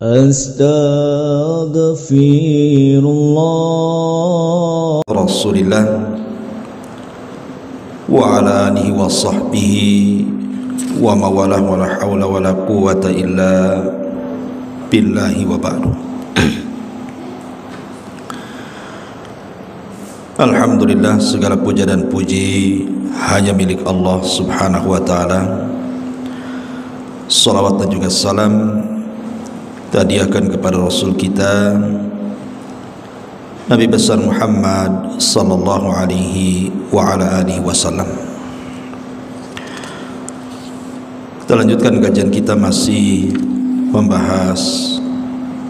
Astaghfirullah Rasulillah wa ala alihi wa sahbihi wa mawalah wa la hawla wa la quwwata illa billahi wa ba'du. Alhamdulillah, segala puja dan puji hanya milik Allah subhanahu wa ta'ala. Salawat dan juga salam hadiahkan kepada Rasul kita Nabi besar Muhammad sallallahu alaihi wa ala alihi wasallam. Kita lanjutkan kajian kita, masih membahas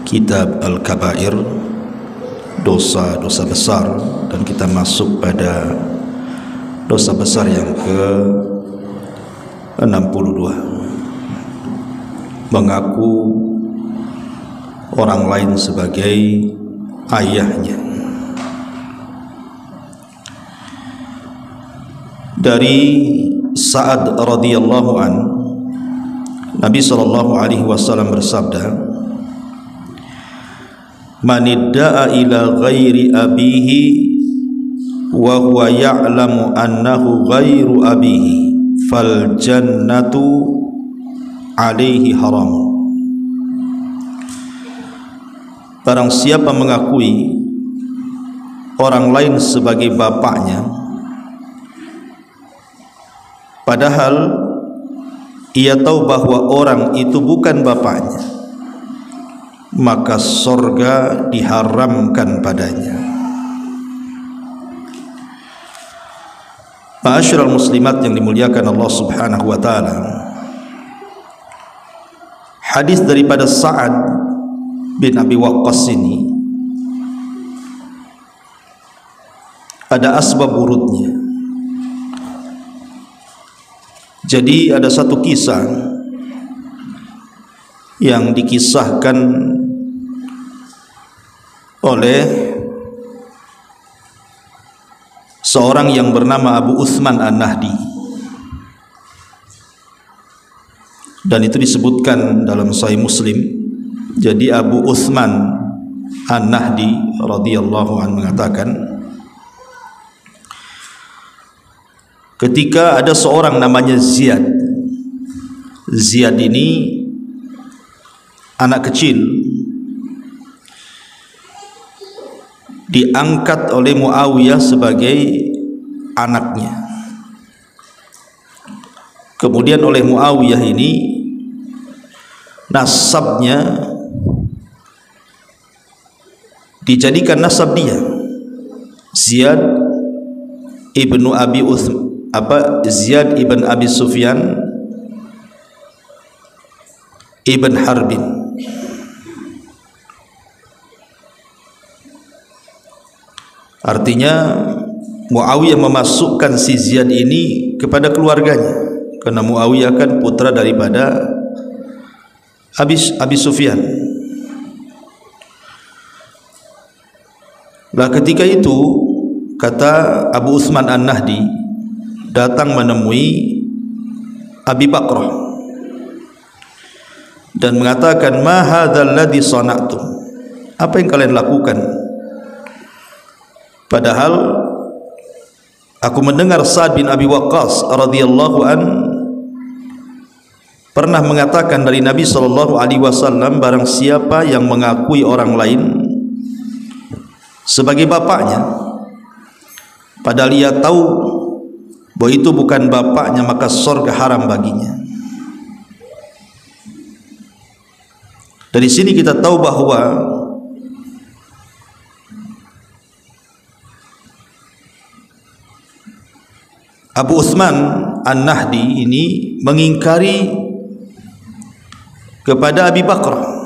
kitab Al-Kabair, dosa-dosa besar, dan kita masuk pada dosa besar yang ke-62, mengaku orang lain sebagai ayahnya. Dari Sa'ad radhiyallahu an, Nabi sallallahu alaihi wasallam bersabda, "Man idda'a ila ghairi abihi wa huwa ya'lamu annahu ghairu abihi fal jannatu alaihi haram." Barang siapa mengakui orang lain sebagai bapaknya, padahal ia tahu bahwa orang itu bukan bapaknya, maka surga diharamkan padanya. Ma'asyiral muslimat yang dimuliakan Allah subhanahu wa ta'ala, hadis daripada Sa'ad bin Abi Waqqas ini ada asbab urutnya. Jadi ada satu kisah yang dikisahkan oleh seorang yang bernama Abu Uthman An-Nahdi, dan itu disebutkan dalam Sahih Muslim. Jadi Abu Uthman An-Nahdi radhiyallahu anhu mengatakan, ketika ada seorang namanya Ziyad. Ziyad ini anak kecil, diangkat oleh Muawiyah sebagai anaknya. Kemudian oleh Muawiyah ini nasabnya dijadikan nasab dia, Ziyad ibnu Abi Ziyad ibn Abi Sufyan ibn Harbin. Artinya Muawiyah memasukkan si Ziyad ini kepada keluarganya, karena Muawiyah kan putra daripada Abi Sufyan. Lah ketika itu, kata Abu Uthman An-Nahdi, datang menemui Abi Bakrah dan mengatakan, "Ma hadzal ladzi sana'tum?" Apa yang kalian lakukan? Padahal aku mendengar Sa'ad bin Abi Waqqas radhiyallahu an pernah mengatakan dari Nabi sallallahu alaihi wasallam, barang siapa yang mengakui orang lain sebagai bapaknya, padahal ia tahu bahwa itu bukan bapaknya, maka surga haram baginya. Dari sini kita tahu bahwa Abu Uthman An-Nahdi ini mengingkari kepada Abi Bakrah.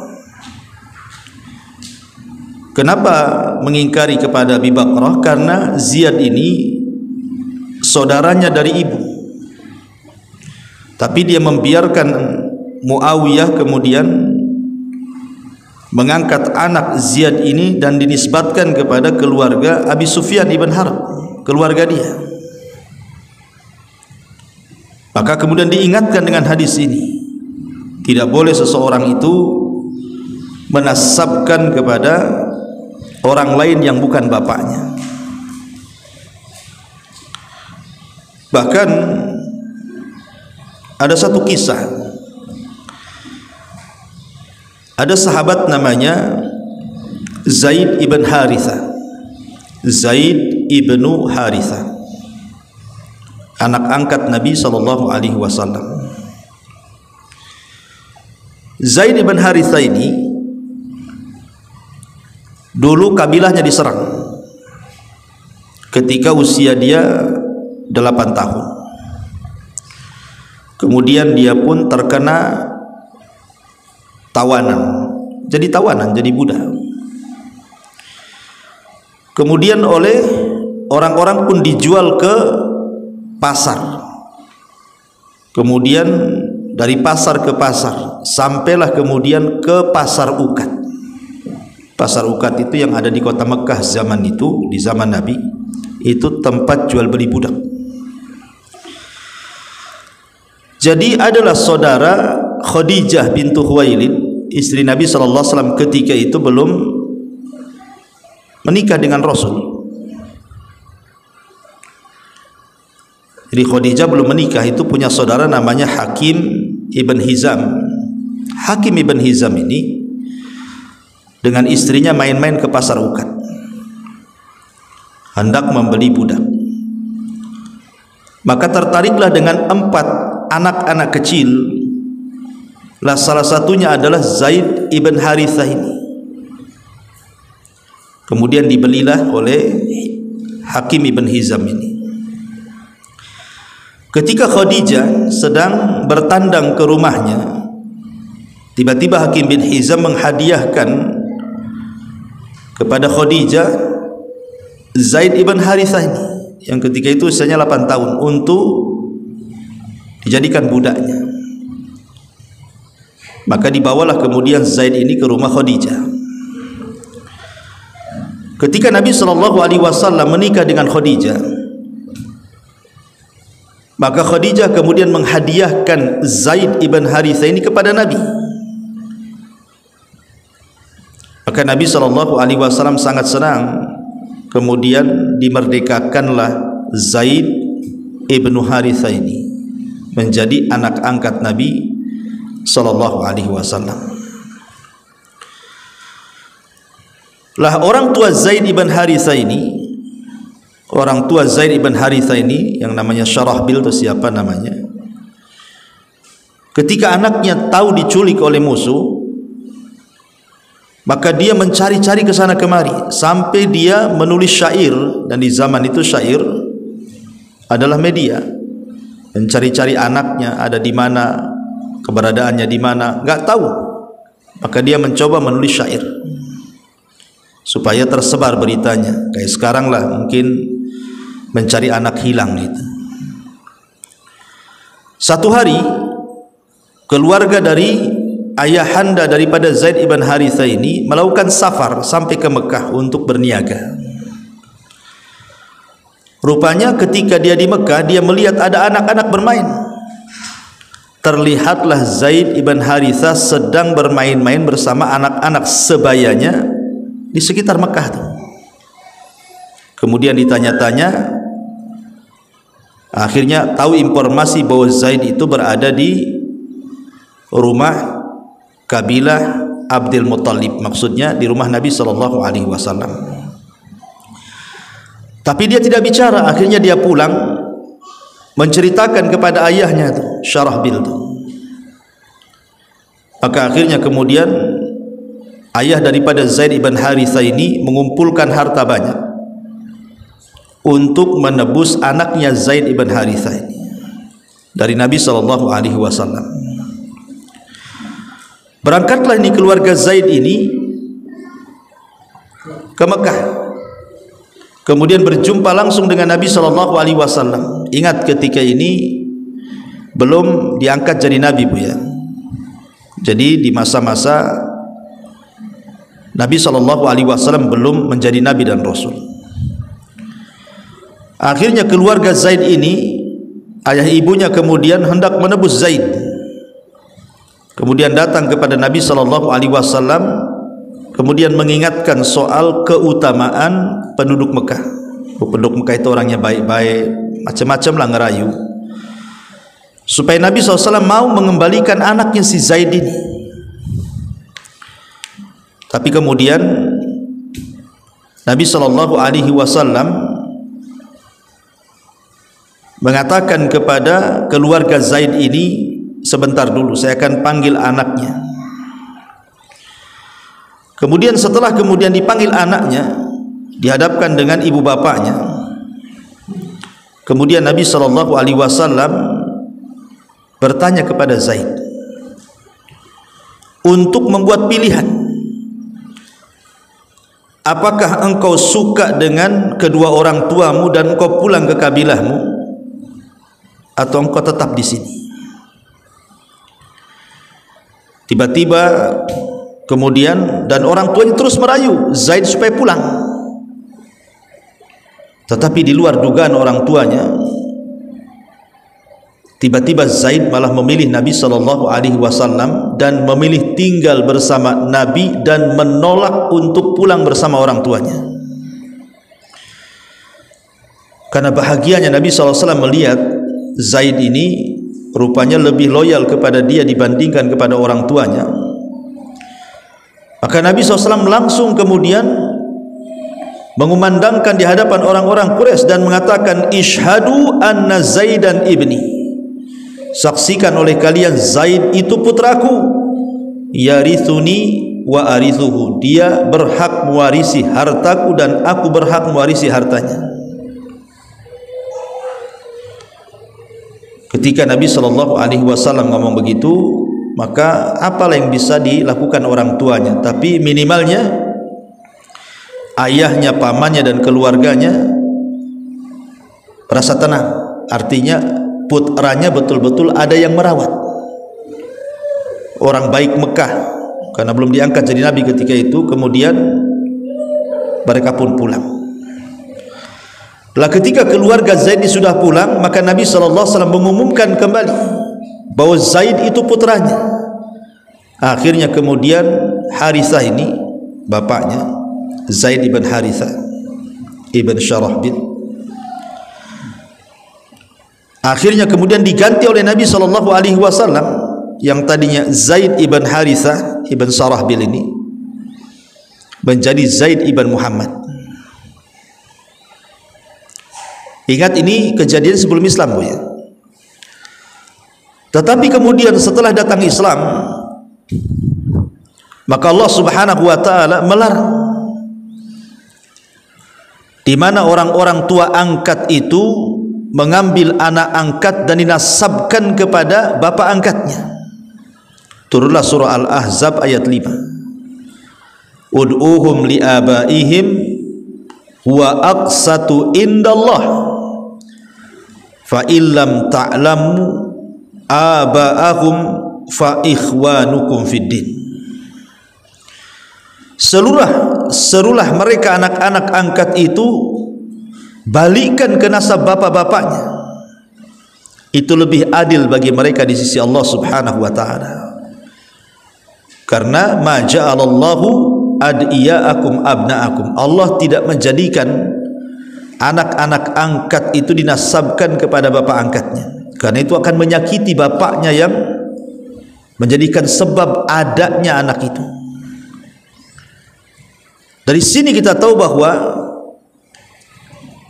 Kenapa mengingkari kepada Abi Bakrah? Karena Ziyad ini saudaranya dari ibu, tapi dia membiarkan Muawiyah kemudian mengangkat anak Ziyad ini dan dinisbatkan kepada keluarga Abi Sufyan ibn Harb, keluarga dia. Maka kemudian diingatkan dengan hadis ini, tidak boleh seseorang itu menasabkan kepada orang lain yang bukan bapaknya. Bahkan ada satu kisah, ada sahabat namanya Zaid ibn Harithah. Zaid ibnu Harithah, anak angkat Nabi SAW. Zaid ibn Harithah ini dulu kabilahnya diserang ketika usia dia 8 tahun. Kemudian dia pun terkena tawanan, jadi budak. Kemudian oleh orang-orang pun dijual ke pasar. Kemudian dari pasar ke pasar, sampailah kemudian ke pasar Ukat. Pasar Ukat itu yang ada di kota Mekah zaman itu, di zaman Nabi, itu tempat jual beli budak. Jadi adalah saudara Khadijah bintu Khuwailid, istri Nabi SAW ketika itu belum menikah dengan Rasul. Jadi Khadijah belum menikah, itu punya saudara namanya Hakim ibn Hizam. Hakim ibn Hizam ini dengan istrinya main-main ke pasar Ukat, hendak membeli budak. Maka tertariklah dengan 4 anak-anak kecil. Lah salah satunya adalah Zaid ibn Harithah ini. Kemudian dibelilah oleh Hakim ibn Hizam ini. Ketika Khadijah sedang bertandang ke rumahnya, tiba-tiba Hakim bin Hizam menghadiahkan kepada Khadijah Zaid ibn Harithah ini, yang ketika itu usianya 8 tahun, untuk dijadikan budaknya. Maka dibawalah kemudian Zaid ini ke rumah Khadijah. Ketika Nabi SAW menikah dengan Khadijah, maka Khadijah kemudian menghadiahkan Zaid ibn Harithah ini kepada Nabi. Maka Nabi SAW sangat senang. Kemudian dimerdekakanlah Zaid ibn Harithah ini menjadi anak angkat Nabi SAW. Lah orang tua Zaid ibn Harithah ini, yang namanya Syarahbil, itu siapa namanya, ketika anaknya tahu diculik oleh musuh, maka dia mencari-cari ke sana kemari sampai dia menulis syair. Dan di zaman itu syair adalah media, mencari-cari anaknya ada di mana, keberadaannya di mana, nggak tahu. Maka dia mencoba menulis syair supaya tersebar beritanya. Kayak sekarang lah mungkin mencari anak hilang gitu. Satu hari keluarga dari ayahanda daripada Zaid ibn Harithah ini melakukan safar sampai ke Mekah untuk berniaga. Rupanya ketika dia di Mekah, dia melihat ada anak-anak bermain. Terlihatlah Zaid ibn Harithah sedang bermain-main bersama anak-anak sebayanya di sekitar Mekah tuh. Kemudian ditanya-tanya, akhirnya tahu informasi bahwa Zaid itu berada di rumah kabilah Abdul Muttalib, maksudnya di rumah Nabi SAW. Tapi dia tidak bicara. Akhirnya dia pulang menceritakan kepada ayahnya tuh, Syarahbil tuh. Maka akhirnya kemudian ayah daripada Zaid ibn Harithah ini mengumpulkan harta banyak untuk menebus anaknya Zaid ibn Harithah ini dari Nabi SAW. Berangkatlah ini keluarga Zaid ini ke Mekah. Kemudian berjumpa langsung dengan Nabi SAW. Ingat ketika ini belum diangkat jadi Nabi, Bu ya. Jadi di masa-masa Nabi SAW belum menjadi Nabi dan Rasul. Akhirnya keluarga Zaid ini, ayah ibunya kemudian hendak menebus Zaid. Kemudian datang kepada Nabi SAW kemudian mengingatkan soal keutamaan penduduk Mekah. Penduduk Mekah itu orangnya baik-baik, macam-macam lah ngerayu, supaya Nabi SAW mau mengembalikan anaknya si Zaid ini. Tapi kemudian Nabi SAW mengatakan kepada keluarga Zaid ini, sebentar dulu, saya akan panggil anaknya. Kemudian setelah dipanggil anaknya, dihadapkan dengan ibu bapaknya, kemudian Nabi SAW bertanya kepada Zaid untuk membuat pilihan, apakah engkau suka dengan kedua orang tuamu dan engkau pulang ke kabilahmu, atau engkau tetap di sini. Tiba-tiba kemudian, dan orang tuanya terus merayu Zaid supaya pulang. Tetapi di luar dugaan orang tuanya, tiba-tiba Zaid malah memilih Nabi SAW dan memilih tinggal bersama Nabi dan menolak untuk pulang bersama orang tuanya. Karena bahagianya Nabi SAW melihat Zaid ini rupanya lebih loyal kepada dia dibandingkan kepada orang tuanya. Maka Nabi SAW langsung kemudian mengumandangkan di hadapan orang-orang Quraisy dan mengatakan, Ishhadu anna Zaidan ibni, saksikan oleh kalian Zaid itu putraku, yarithuni wa arithuhu, dia berhak mewarisi hartaku dan aku berhak mewarisi hartanya. Ketika Nabi SAW ngomong begitu, maka apalah yang bisa dilakukan orang tuanya? Tapi minimalnya ayahnya, pamannya dan keluarganya merasa tenang. Artinya putranya betul-betul ada yang merawat. Orang baik Mekah, karena belum diangkat jadi nabi ketika itu. Kemudian mereka pun pulang. Lah ketika keluarga Zaid sudah pulang, maka Nabi SAW mengumumkan kembali bahwa Zaid itu putranya. Akhirnya kemudian Harithah ini, bapaknya Zaid ibn Harithah ibn Syarahbil, akhirnya kemudian diganti oleh Nabi SAW. Yang tadinya Zaid ibn Harithah ibn Syarahbil ini menjadi Zaid ibn Muhammad. Ingat, ini kejadian sebelum Islam, Bu, ya. Tetapi kemudian setelah datang Islam, maka Allah Subhanahu wa taala melarang, di mana orang-orang tua angkat itu mengambil anak angkat dan dinasabkan kepada bapak angkatnya. Turunlah surah Al-Ahzab ayat 5. Ud'uhum liabaihim wa aqsatu indallah fa illam ta'lamu aba'ahum fa ikhwanukum fid din. Serulah mereka anak-anak angkat itu, balikkan ke nasab bapak-bapaknya. Itu lebih adil bagi mereka di sisi Allah Subhanahu wa taala. Karena ma ja'alallahu adiyaakum abnaakum, Allah tidak menjadikan anak-anak angkat itu dinasabkan kepada bapak angkatnya, karena itu akan menyakiti bapaknya yang menjadikan sebab adanya anak itu. Dari sini kita tahu bahwa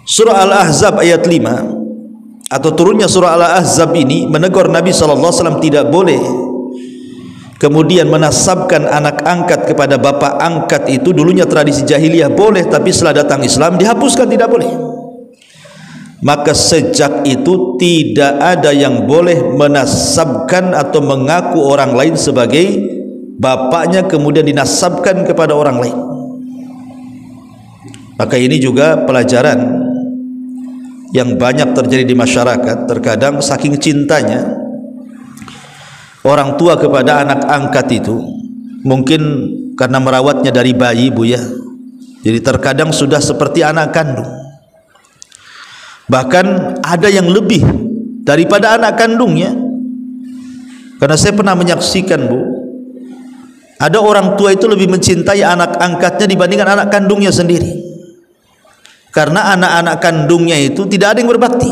surah Al-Ahzab ayat 5 atau turunnya surah Al-Ahzab ini menegur Nabi SAW tidak boleh kemudian menasabkan anak angkat kepada bapak angkat itu. Dulunya tradisi jahiliyah boleh, tapi setelah datang Islam dihapuskan, tidak boleh. Maka sejak itu tidak ada yang boleh menasabkan atau mengaku orang lain sebagai bapaknya kemudian dinasabkan kepada orang lain. Maka ini juga pelajaran yang banyak terjadi di masyarakat. Terkadang saking cintanya orang tua kepada anak angkat itu, mungkin karena merawatnya dari bayi, Bu, ya, jadi terkadang sudah seperti anak kandung. Bahkan ada yang lebih daripada anak kandungnya. Karena saya pernah menyaksikan, Bu, Ada orang tua itu lebih mencintai anak angkatnya dibandingkan anak kandungnya sendiri, karena anak-anak kandungnya itu tidak ada yang berbakti,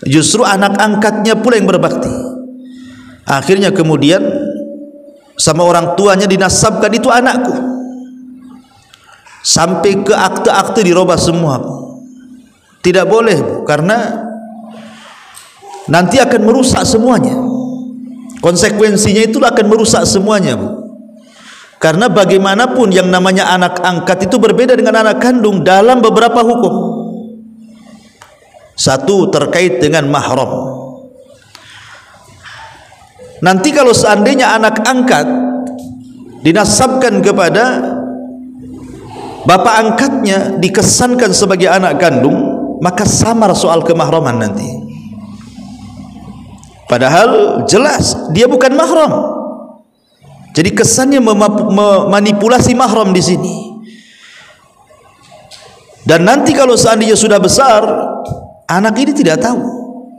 justru anak angkatnya pula yang berbakti. Akhirnya kemudian sama orang tuanya dinasabkan, itu anakku, sampai ke akte-akte dirubah semua. Tidak boleh, Bu, karena nanti akan merusak semuanya. Konsekuensinya itu akan merusak semuanya, Bu. Karena bagaimanapun yang namanya anak angkat itu berbeda dengan anak kandung dalam beberapa hukum. Satu, terkait dengan mahram. Nanti kalau seandainya anak angkat dinasabkan kepada bapak angkatnya, dikesankan sebagai anak kandung, maka samar soal kemahraman nanti. Padahal jelas dia bukan mahram. Jadi kesannya memanipulasi mahram di sini. Dan nanti kalau seandainya sudah besar, anak ini tidak tahu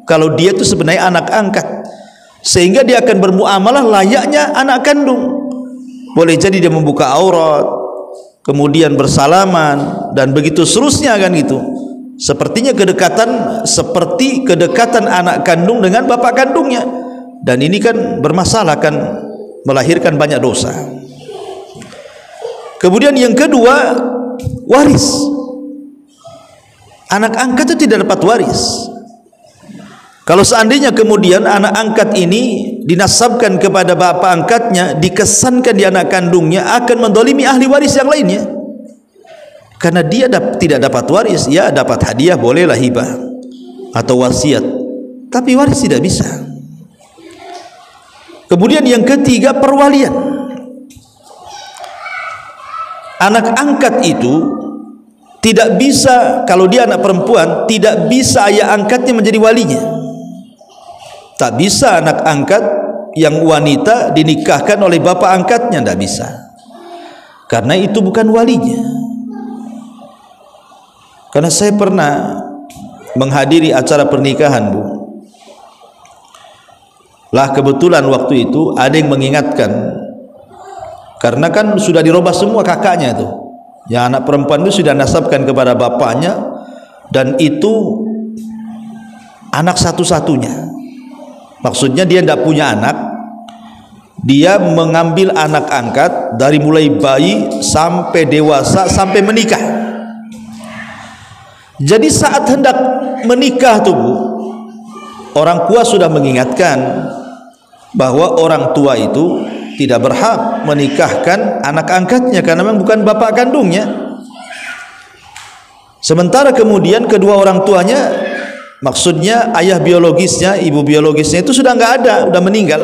kalau dia itu sebenarnya anak angkat, sehingga dia akan bermuamalah layaknya anak kandung. Boleh jadi dia membuka aurat, kemudian bersalaman, dan begitu seterusnya kan gitu. Sepertinya seperti kedekatan anak kandung dengan bapak kandungnya, dan ini kan bermasalah, kan melahirkan banyak dosa. Kemudian yang kedua, waris. Anak angkat itu tidak dapat waris. Kalau seandainya kemudian anak angkat ini dinasabkan kepada bapak angkatnya, dikesankan di anak kandungnya, akan mendolimi ahli waris yang lainnya. Karena dia tidak dapat waris, ya dapat hadiah, bolehlah hibah atau wasiat, tapi waris tidak bisa. Kemudian yang ketiga, perwalian. Anak angkat itu tidak bisa, kalau dia anak perempuan, tidak bisa ayah angkatnya menjadi walinya. Tak bisa anak angkat yang wanita dinikahkan oleh bapak angkatnya, tidak bisa, karena itu bukan walinya. Karena saya pernah menghadiri acara pernikahan, Bu. Lah kebetulan waktu itu ada yang mengingatkan, karena kan sudah dirubah semua kakaknya itu. Yang anak perempuan itu sudah nasabkan kepada bapaknya, dan itu anak satu-satunya. Maksudnya dia tidak punya anak, dia mengambil anak angkat dari mulai bayi sampai dewasa sampai menikah. Jadi saat hendak menikah tuh, Bu, orang tua sudah mengingatkan bahwa orang tua itu tidak berhak menikahkan anak angkatnya karena memang bukan bapak kandungnya. Sementara kemudian kedua orang tuanya, maksudnya ayah biologisnya, ibu biologisnya itu sudah nggak ada, sudah meninggal.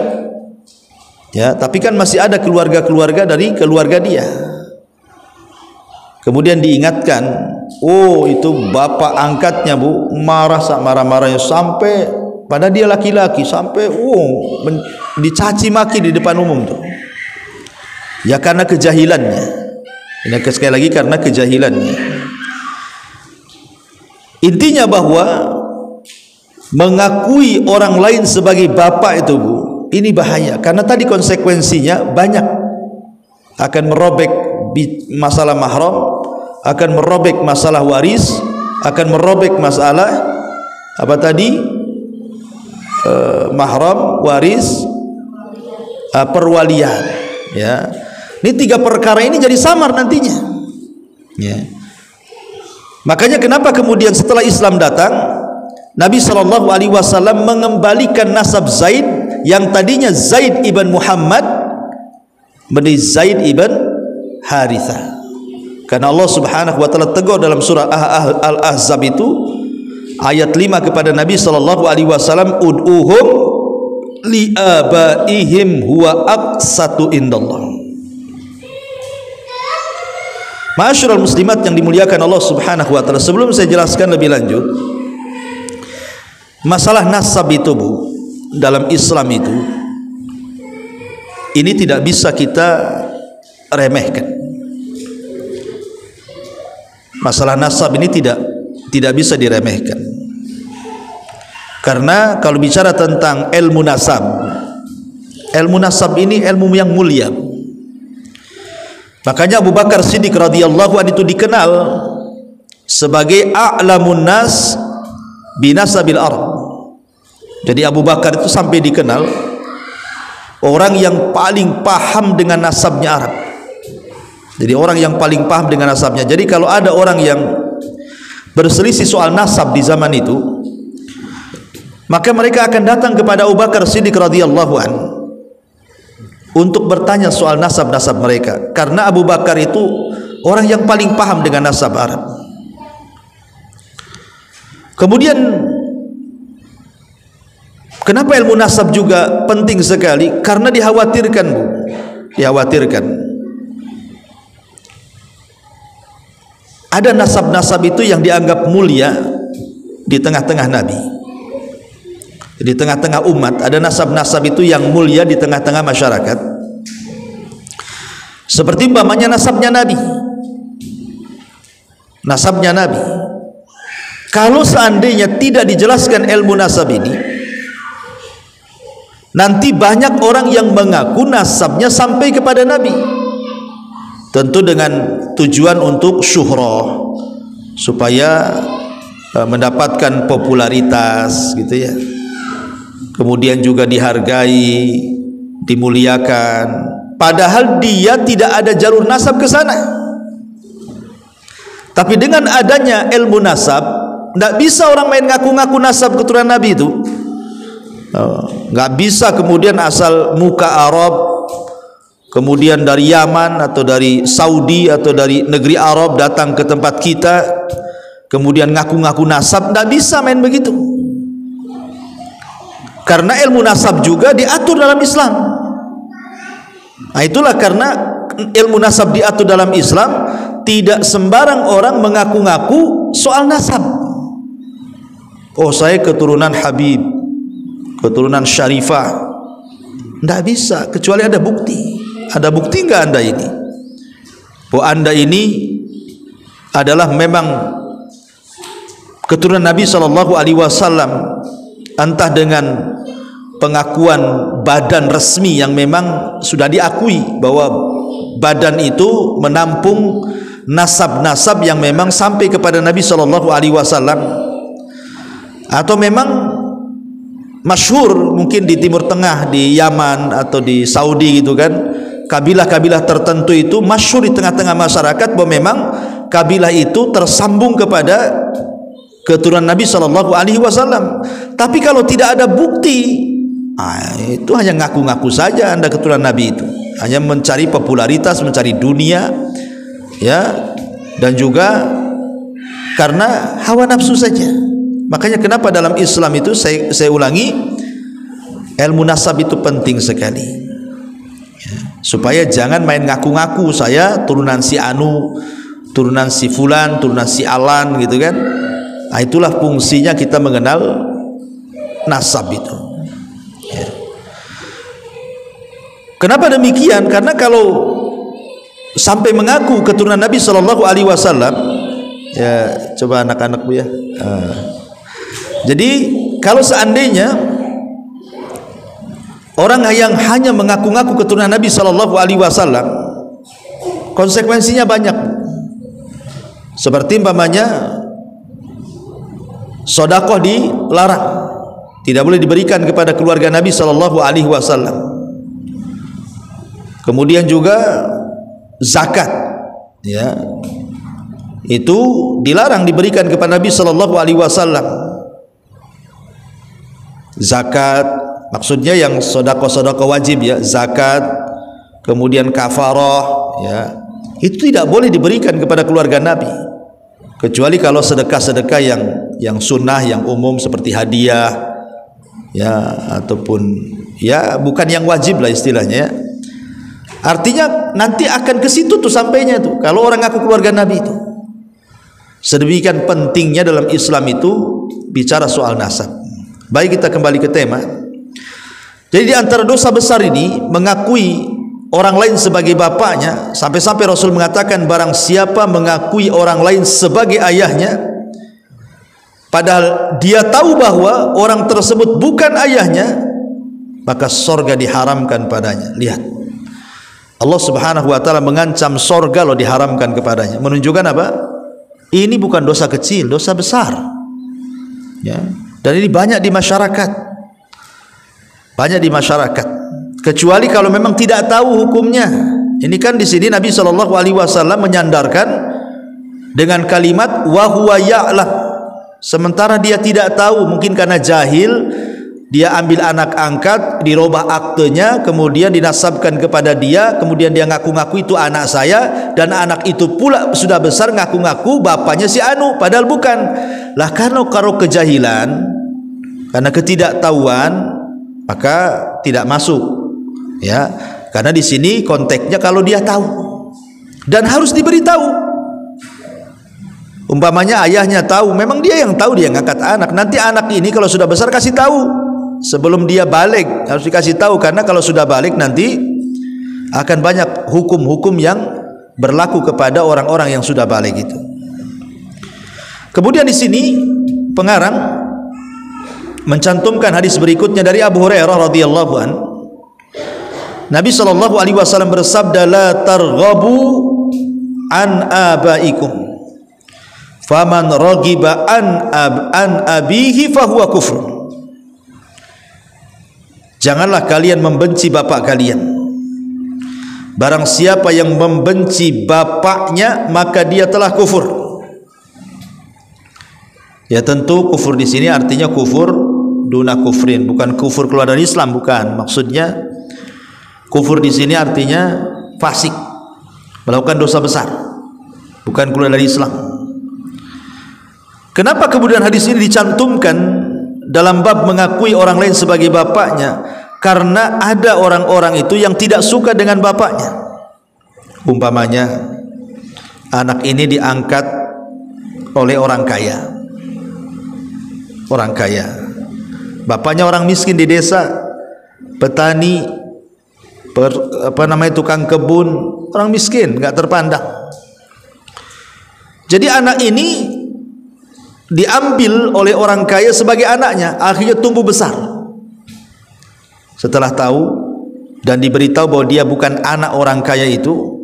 Ya, tapi kan masih ada keluarga-keluarga dari keluarga dia. Kemudian diingatkan, oh itu bapak angkatnya, Bu, marah-marahnya sampai pada dia laki-laki, sampai dicaci maki di depan umum tuh. Ya karena kejahilannya. Ini sekali lagi karena kejahilannya. Intinya bahwa mengakui orang lain sebagai bapak itu, Bu, ini bahaya, karena tadi konsekuensinya banyak, akan merobek masalah mahram, akan merobek masalah waris, akan merobek masalah apa tadi, mahram, waris, perwalian. Ya, ini tiga perkara ini jadi samar nantinya. Ya. Makanya kenapa kemudian setelah Islam datang, Nabi SAW mengembalikan nasab Zaid yang tadinya Zaid ibn Muhammad menjadi Zaid ibn Harithah. Karena Allah Subhanahu wa taala tegur dalam surah Al-Ahzab itu ayat 5 kepada Nabi SAW, ud'uhum li'abaihim huwa aqsatu indallah. Ma'asyiral muslimat yang dimuliakan Allah Subhanahu wa taala, sebelum saya jelaskan lebih lanjut masalah nasab itu, Bu, dalam Islam itu ini tidak bisa kita remehkan. Masalah nasab ini tidak bisa diremehkan. Karena kalau bicara tentang ilmu nasab ini ilmu yang mulia. Makanya Abu Bakar Siddiq radhiyallahu anhu itu dikenal sebagai a'lamun nas binasabil Arab. Jadi Abu Bakar itu sampai dikenal orang yang paling paham dengan nasabnya Arab. Jadi orang yang paling paham dengan nasabnya. Jadi kalau ada orang yang berselisih soal nasab di zaman itu, maka mereka akan datang kepada Abu Bakar Siddiq radhiyallahu anhu untuk bertanya soal nasab-nasab mereka, karena Abu Bakar itu orang yang paling paham dengan nasab Arab. Kemudian kenapa ilmu nasab juga penting sekali? Karena dikhawatirkan, Bu, dikhawatirkan ada nasab-nasab itu yang dianggap mulia di tengah-tengah Nabi, di tengah-tengah umat. Ada nasab-nasab itu yang mulia di tengah-tengah masyarakat, seperti umpamanya nasabnya Nabi. Nasabnya Nabi, kalau seandainya tidak dijelaskan ilmu nasab ini, nanti banyak orang yang mengaku nasabnya sampai kepada Nabi, tentu dengan tujuan untuk syuhrah, supaya mendapatkan popularitas gitu ya, kemudian juga dihargai, dimuliakan, padahal dia tidak ada jalur nasab ke sana. Tapi dengan adanya ilmu nasab, tidak bisa orang main ngaku-ngaku nasab keturunan Nabi itu. Nggak bisa kemudian asal muka Arab, kemudian dari Yaman atau dari Saudi atau dari negeri Arab datang ke tempat kita, kemudian ngaku-ngaku nasab. Tidak bisa main begitu, karena ilmu nasab juga diatur dalam Islam. Nah, itulah karena ilmu nasab diatur dalam Islam, tidak sembarang orang mengaku-ngaku soal nasab. Oh, saya keturunan Habib, keturunan Syarifah. Tidak bisa kecuali ada bukti. Ada bukti enggak Anda ini bahwa Anda ini adalah memang keturunan Nabi SAW, entah dengan pengakuan badan resmi yang memang sudah diakui bahwa badan itu menampung nasab-nasab yang memang sampai kepada Nabi SAW, atau memang masyhur mungkin di Timur Tengah, di Yaman atau di Saudi gitu kan, kabilah-kabilah tertentu itu masyhur di tengah-tengah masyarakat bahwa memang kabilah itu tersambung kepada keturunan Nabi SAW. Tapi kalau tidak ada bukti, itu hanya ngaku-ngaku saja Anda keturunan Nabi itu, hanya mencari popularitas, mencari dunia ya, dan juga karena hawa nafsu saja. Makanya kenapa dalam Islam itu saya ulangi, ilmu nasab itu penting sekali ya, supaya jangan main ngaku-ngaku saya turunan si Anu, turunan si Fulan, turunan si Alan gitu kan. Nah, itulah fungsinya kita mengenal nasab itu ya. Kenapa demikian? Karena kalau sampai mengaku keturunan Nabi SAW ya, coba anak-anak Bu ya. Jadi kalau seandainya orang yang hanya mengaku-ngaku keturunan Nabi SAW, konsekuensinya banyak. Seperti umpamanya sedekah dilarang, tidak boleh diberikan kepada keluarga Nabi SAW. Kemudian juga zakat ya, itu dilarang diberikan kepada Nabi SAW. Zakat maksudnya yang sedekah-sedekah wajib ya, zakat, kemudian kafarah ya, itu tidak boleh diberikan kepada keluarga Nabi, kecuali kalau sedekah-sedekah yang sunnah, yang umum seperti hadiah ya, ataupun ya bukan yang wajib lah istilahnya ya. Artinya nanti akan ke situ tuh sampainya tuh kalau orang ngaku keluarga Nabi itu. Sedemikian pentingnya dalam Islam itu bicara soal nasab. Baik, kita kembali ke tema. Jadi di antara dosa besar ini mengakui orang lain sebagai bapaknya, sampai-sampai Rasul mengatakan barang siapa mengakui orang lain sebagai ayahnya padahal dia tahu bahwa orang tersebut bukan ayahnya, maka surga diharamkan padanya. Lihat, Allah Subhanahu wa taala mengancam sorga loh diharamkan kepadanya. Menunjukkan apa? Ini bukan dosa kecil, dosa besar. Ya. Dan ini banyak di masyarakat. Banyak di masyarakat. Kecuali kalau memang tidak tahu hukumnya. Ini kan di sini Nabi SAW menyandarkan dengan kalimat wa huwa ya'lam. Sementara dia tidak tahu, mungkin karena jahil, dia ambil anak angkat, dirubah aktenya, kemudian dinasabkan kepada dia, kemudian dia ngaku-ngaku itu anak saya, dan anak itu pula sudah besar ngaku-ngaku bapaknya si anu, padahal bukan. Lah karena kejahilan, karena ketidaktahuan, maka tidak masuk. Ya, karena di sini konteksnya kalau dia tahu dan harus diberitahu. Umpamanya ayahnya tahu, memang dia yang tahu, dia ngangkat anak. Nanti anak ini kalau sudah besar kasih tahu. Sebelum dia balik harus dikasih tahu, karena kalau sudah balik nanti akan banyak hukum-hukum yang berlaku kepada orang-orang yang sudah balik itu. Kemudian di sini pengarang mencantumkan hadis berikutnya dari Abu Hurairah radhiyallahu an. Nabi SAW bersabda, la targhabu an abaikum, faman raghiba an abihi fahuwa kufr. Janganlah kalian membenci bapak kalian. Barang siapa yang membenci bapaknya, maka dia telah kufur. Ya tentu kufur di sini artinya kufur duna kufrin, bukan kufur keluar dari Islam, bukan. Maksudnya kufur di sini artinya fasik, melakukan dosa besar, bukan keluar dari Islam. Kenapa kemudian hadis ini dicantumkan dalam bab mengakui orang lain sebagai bapaknya? Karena ada orang-orang itu yang tidak suka dengan bapaknya. Umpamanya anak ini diangkat oleh orang kaya. Orang kaya, bapaknya orang miskin di desa, petani, tukang kebun, orang miskin, nggak terpandang. Jadi anak ini diambil oleh orang kaya sebagai anaknya, akhirnya tumbuh besar. Setelah tahu dan diberitahu bahwa dia bukan anak orang kaya itu,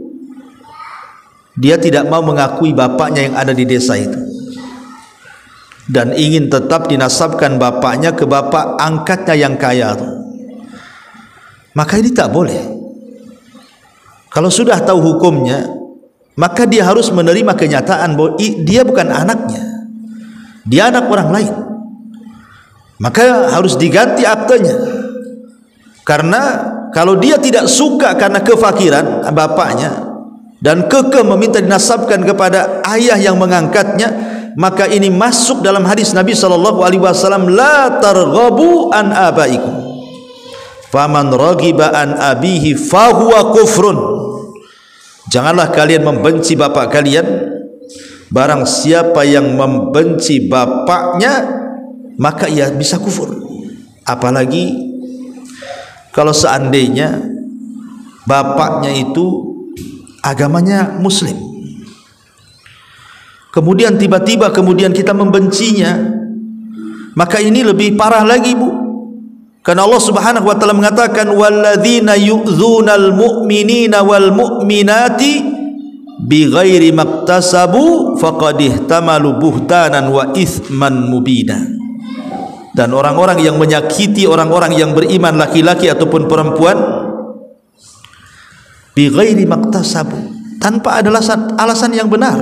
dia tidak mau mengakui bapaknya yang ada di desa itu, dan ingin tetap dinasabkan bapaknya ke bapak angkatnya yang kaya itu. Maka ini tak boleh. Kalau sudah tahu hukumnya, maka dia harus menerima kenyataan bahwa dia bukan anaknya, dia anak orang lain. Maka harus diganti aktenya. Karena kalau dia tidak suka karena kefakiran bapaknya dan kekeh meminta dinasabkan kepada ayah yang mengangkatnya, maka ini masuk dalam hadis Nabi SAW, la targhabu an abaikum, faman raghiba an abihi fahuwa kufrun. Janganlah kalian membenci bapak kalian. Barang siapa yang membenci bapaknya, maka ia bisa kufur. Apalagi kalau seandainya bapaknya itu agamanya muslim, kemudian tiba-tiba kita membencinya, maka ini lebih parah lagi, Bu. Karena Allah Subhanahu wa taala mengatakan, walladzina yu'dzunal mu'minina wal mu'minati bighairi maktasabu faqad ihtamalu buhtanan wa itsman mubina. Dan orang-orang yang menyakiti orang-orang yang beriman, laki-laki ataupun perempuan, bighairi maktasabu, tanpa ada alasan yang benar,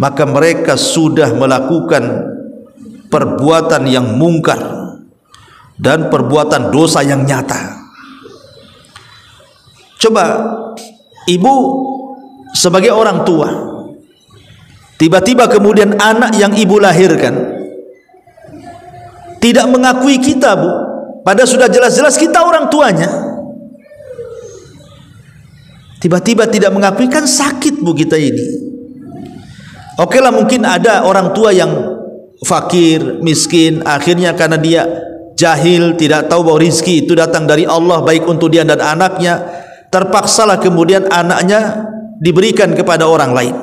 maka mereka sudah melakukan perbuatan yang mungkar dan perbuatan dosa yang nyata. Coba ibu sebagai orang tua, tiba-tiba kemudian anak yang ibu lahirkan tidak mengakui kita, Bu, padahal sudah jelas-jelas kita orang tuanya. Tiba-tiba tidak mengakui, kan sakit, Bu, kita ini. Oke lah, mungkin ada orang tua yang fakir, miskin, akhirnya karena dia jahil, tidak tahu bahwa rizki itu datang dari Allah baik untuk dia dan anaknya, terpaksalah kemudian anaknya diberikan kepada orang lain.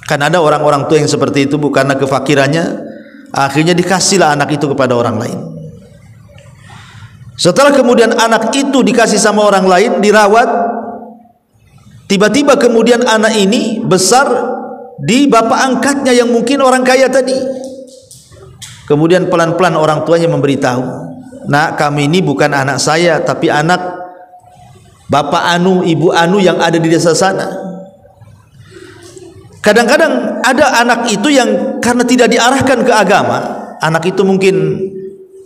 Kan ada orang-orang tua yang seperti itu, Bu, karena kefakirannya akhirnya dikasihlah anak itu kepada orang lain. Setelah kemudian anak itu dikasih sama orang lain, dirawat, tiba-tiba kemudian anak ini besar di bapak angkatnya yang mungkin orang kaya tadi. Kemudian pelan-pelan orang tuanya memberitahu, "Nak, kami ini bukan anak saya, tapi anak bapak anu, ibu anu yang ada di desa sana." Kadang-kadang ada anak itu yang karena tidak diarahkan ke agama, anak itu mungkin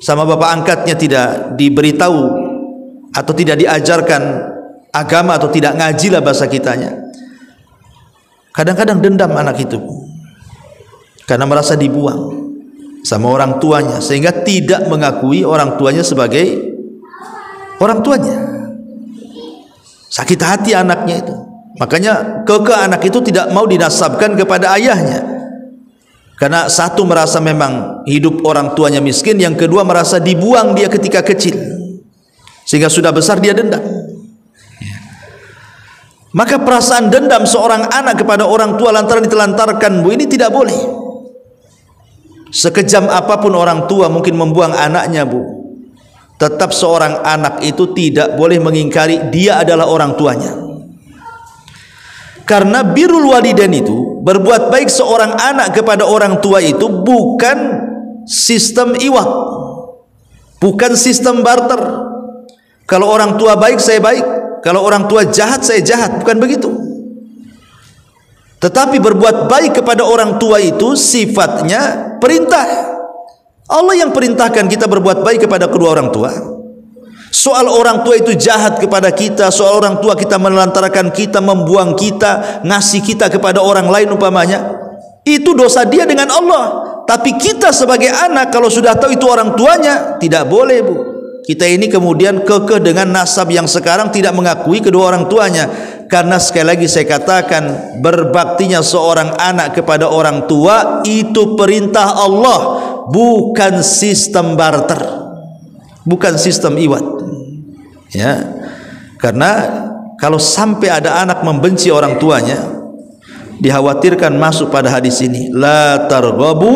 sama bapak angkatnya tidak diberitahu atau tidak diajarkan agama atau tidak ngaji lah bahasa kitanya. Kadang-kadang dendam anak itu karena merasa dibuang sama orang tuanya, sehingga tidak mengakui orang tuanya sebagai orang tuanya. Sakit hati anaknya itu. Makanya anak itu tidak mau dinasabkan kepada ayahnya, karena satu merasa memang hidup orang tuanya miskin, yang kedua merasa dibuang dia ketika kecil, sehingga sudah besar dia dendam. Maka perasaan dendam seorang anak kepada orang tua lantaran ditelantarkan, Bu, ini tidak boleh. Sekejam apapun orang tua mungkin membuang anaknya, Bu, tetap seorang anak itu tidak boleh mengingkari dia adalah orang tuanya. Karena birrul walidain itu, berbuat baik seorang anak kepada orang tua itu bukan sistem iwat, bukan sistem barter. Kalau orang tua baik saya baik, kalau orang tua jahat saya jahat, bukan begitu. Tetapi berbuat baik kepada orang tua itu sifatnya perintah. Allah yang perintahkan kita berbuat baik kepada kedua orang tua. Soal orang tua itu jahat kepada kita, soal orang tua kita menelantarkan kita, membuang kita, ngasih kita kepada orang lain umpamanya, itu dosa dia dengan Allah. Tapi kita sebagai anak kalau sudah tahu itu orang tuanya, tidak boleh, Bu. Kita ini kemudian kekeh dengan nasab yang sekarang tidak mengakui kedua orang tuanya. Karena sekali lagi saya katakan, berbaktinya seorang anak kepada orang tua itu perintah Allah, bukan sistem barter, bukan sistem iwat. Ya, karena kalau sampai ada anak membenci orang tuanya, dikhawatirkan masuk pada hadis ini, la targhabu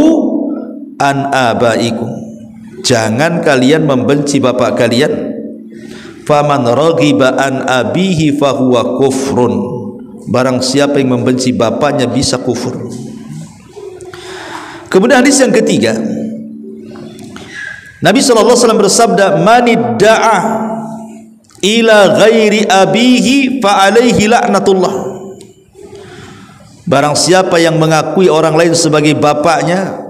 an abaikum, jangan kalian membenci bapak kalian. Faman raghiba an abihi fahuwa kufrun, barang siapa yang membenci bapaknya bisa kufur. Kemudian hadis yang ketiga, Nabi SAW bersabda, manidda'a ila ghairi abihi fa alaihi la'natullah, barang siapa yang mengakui orang lain sebagai bapaknya,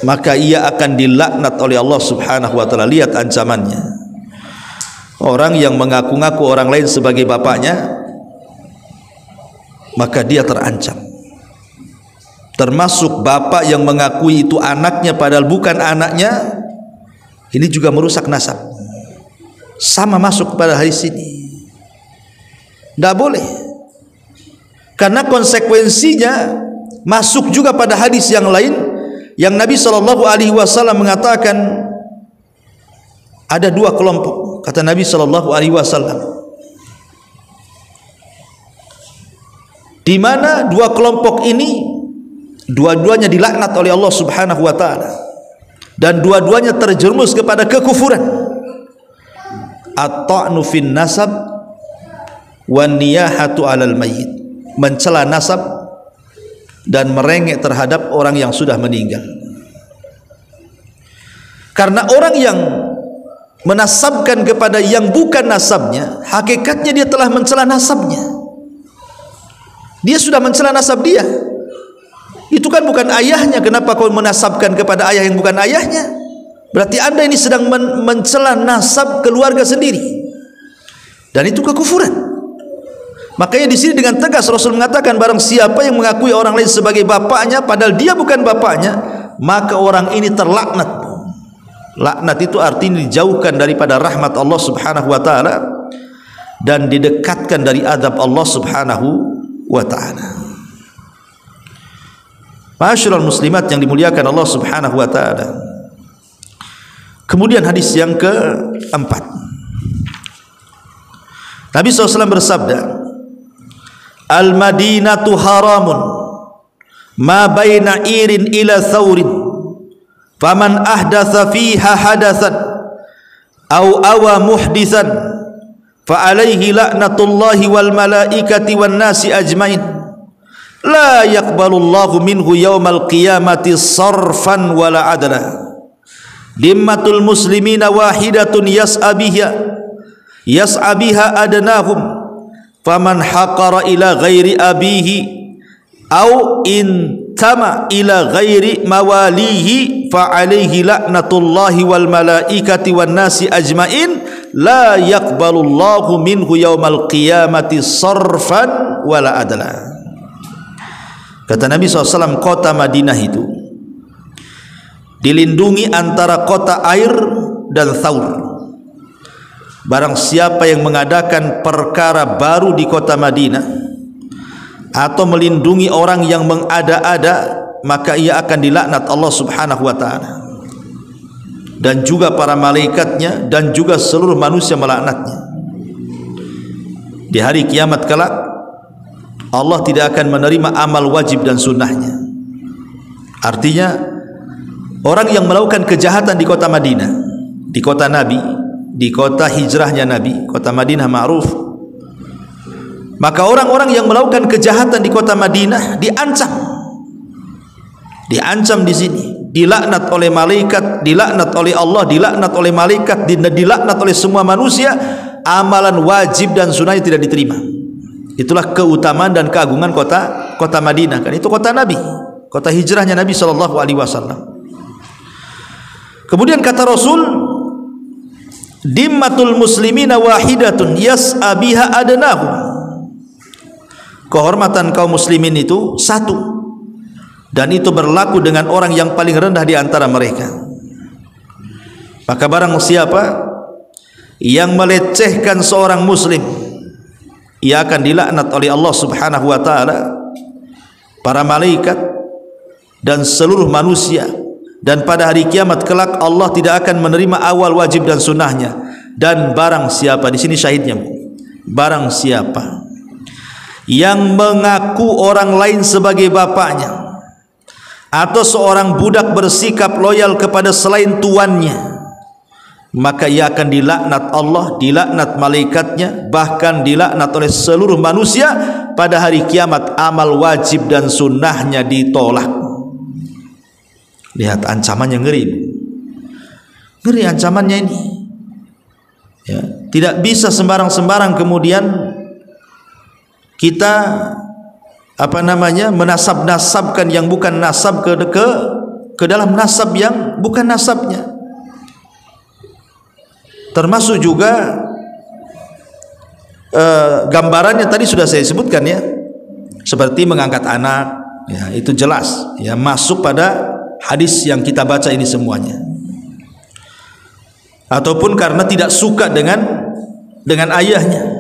maka ia akan dilaknat oleh Allah Subhanahu wa taala. Lihat ancamannya. Orang yang mengaku-ngaku orang lain sebagai bapaknya, maka dia terancam. Termasuk bapak yang mengakui itu anaknya padahal bukan anaknya, ini juga merusak nasab. Sama masuk kepada hadis ini. Tidak boleh. Karena konsekuensinya masuk juga pada hadis yang lain, yang Nabi SAW mengatakan ada dua kelompok. Kata Nabi SAW, di mana dua kelompok ini dua-duanya dilaknat oleh Allah Subhanahu wa taala, dan dua-duanya terjerumus kepada kekufuran. At-ta'nu fin nasab wan niyahatu 'alal mayyit, mencela nasab dan merengek terhadap orang yang sudah meninggal. Karena orang yang menasabkan kepada yang bukan nasabnya, hakikatnya dia telah mencela nasabnya. Dia sudah mencela nasab dia. Itu kan bukan ayahnya, kenapa kau menasabkan kepada ayah yang bukan ayahnya? Berarti Anda ini sedang mencela nasab keluarga sendiri, dan itu kekufuran. Makanya di sini dengan tegas Rasul mengatakan, barang siapa yang mengakui orang lain sebagai bapaknya padahal dia bukan bapaknya, maka orang ini terlaknat. Laknat itu artinya dijauhkan daripada rahmat Allah Subhanahu wa taala dan didekatkan dari azab Allah Subhanahu wa taala. Ma'asyiral muslimat yang dimuliakan Allah Subhanahu wa taala. Kemudian hadis yang keempat, Nabi SAW bersabda, al-madinatu haramun ma baina irin ila thawrin, faman ahdatha fiha hadathan au awa muhditsan fa alaihi la'natullahi wal malaikati wan nasi ajmain la yaqbalullahu minhu yaumal qiyamati sarfan wala adla. Dimmatul muslimina wahidatun yas'a biha adnahum faman haqara ila ghairi abihi au intama ila ghairi mawalihi fa alaihi la'natullahi wal malaikati wan nasi ajmain la yaqbalullahu minhu yaumal qiyamati sarfan wala adla. Kata Nabi SAW, kota Madinah itu dilindungi antara kota air dan thaur. Barang siapa yang mengadakan perkara baru di kota Madinah atau melindungi orang yang mengada-ada, maka ia akan dilaknat Allah Subhanahu wa ta'ala, dan juga para malaikatnya, dan juga seluruh manusia melaknatnya. Di hari kiamat kelak Allah tidak akan menerima amal wajib dan sunnahnya. Artinya orang yang melakukan kejahatan di kota Madinah, di kota Nabi, di kota hijrahnya Nabi, kota Madinah ma'ruf, maka orang-orang yang melakukan kejahatan di kota Madinah diancam di sini, dilaknat oleh malaikat, dilaknat oleh Allah, dilaknat oleh malaikat, dilaknat oleh semua manusia. Amalan wajib dan sunnahnya tidak diterima. Itulah keutamaan dan keagungan kota Madinah, kan itu kota Nabi, kota hijrahnya Nabi SAW. Kemudian kata Rasul, dimmatul muslimina wahidatun yas'a biha adnahum. Kehormatan kaum muslimin itu satu, dan itu berlaku dengan orang yang paling rendah di antara mereka. Maka barang siapa yang melecehkan seorang muslim, ia akan dilaknat oleh Allah Subhanahu wa ta'ala, para malaikat, dan seluruh manusia. Dan pada hari kiamat kelak Allah tidak akan menerima awal wajib dan sunnahnya. Dan barang siapa, di sini syahidnya, barang siapa yang mengaku orang lain sebagai bapaknya, atau seorang budak bersikap loyal kepada selain tuannya, maka ia akan dilaknat Allah, dilaknat malaikatnya, bahkan dilaknat oleh seluruh manusia. Pada hari kiamat amal wajib dan sunnahnya ditolak. Lihat ancamannya, ngeri ancamannya ini ya. Tidak bisa sembarang-sembarang kemudian kita menasab-nasabkan yang bukan nasab ke dalam nasab yang bukan nasabnya. Termasuk juga gambarannya tadi sudah saya sebutkan ya, seperti mengangkat anak ya, itu jelas ya, masuk pada hadis yang kita baca ini semuanya. Ataupun karena tidak suka dengan ayahnya,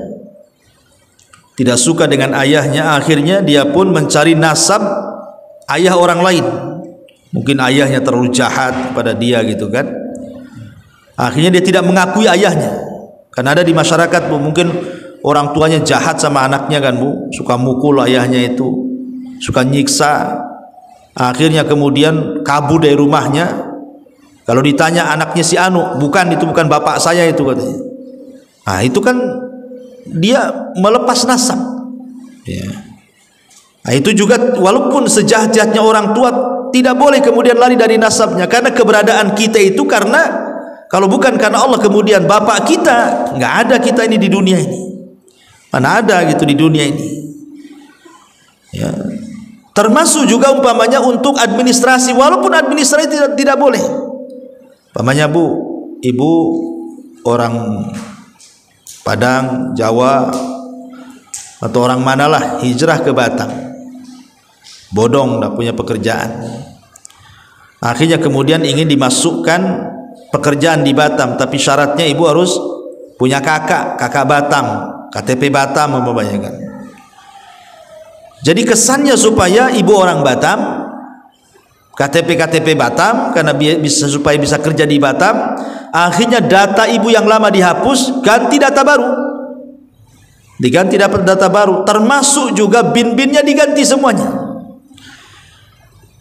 tidak suka dengan ayahnya, akhirnya dia pun mencari nasab ayah orang lain. Mungkin ayahnya terlalu jahat pada dia gitu kan, akhirnya dia tidak mengakui ayahnya. Karena ada di masyarakat Bu, mungkin orang tuanya jahat sama anaknya kan Bu, suka mukul ayahnya itu, suka nyiksa. Akhirnya kemudian kabur dari rumahnya. Kalau ditanya anaknya si Anu, itu bukan bapak saya itu katanya. Nah itu kan dia melepas nasab ya. Nah, itu juga walaupun sejahat-jahatnya orang tua tidak boleh kemudian lari dari nasabnya, karena keberadaan kita itu karena, kalau bukan karena Allah kemudian bapak kita, nggak ada kita ini di dunia ini. Mana ada gitu di dunia ini ya. Termasuk juga umpamanya untuk administrasi, walaupun administrasi tidak boleh. Umpamanya Bu, ibu orang Padang, Jawa, atau orang manalah hijrah ke Batam, bodong, tidak punya pekerjaan. Akhirnya kemudian ingin dimasukkan pekerjaan di Batam, tapi syaratnya ibu harus punya kakak Batam, KTP Batam membayangkan. Jadi kesannya supaya ibu orang Batam, KTP Batam, karena supaya bisa kerja di Batam, akhirnya data ibu yang lama dihapus, ganti data baru, diganti dapat data baru, termasuk juga bin-binnya diganti semuanya.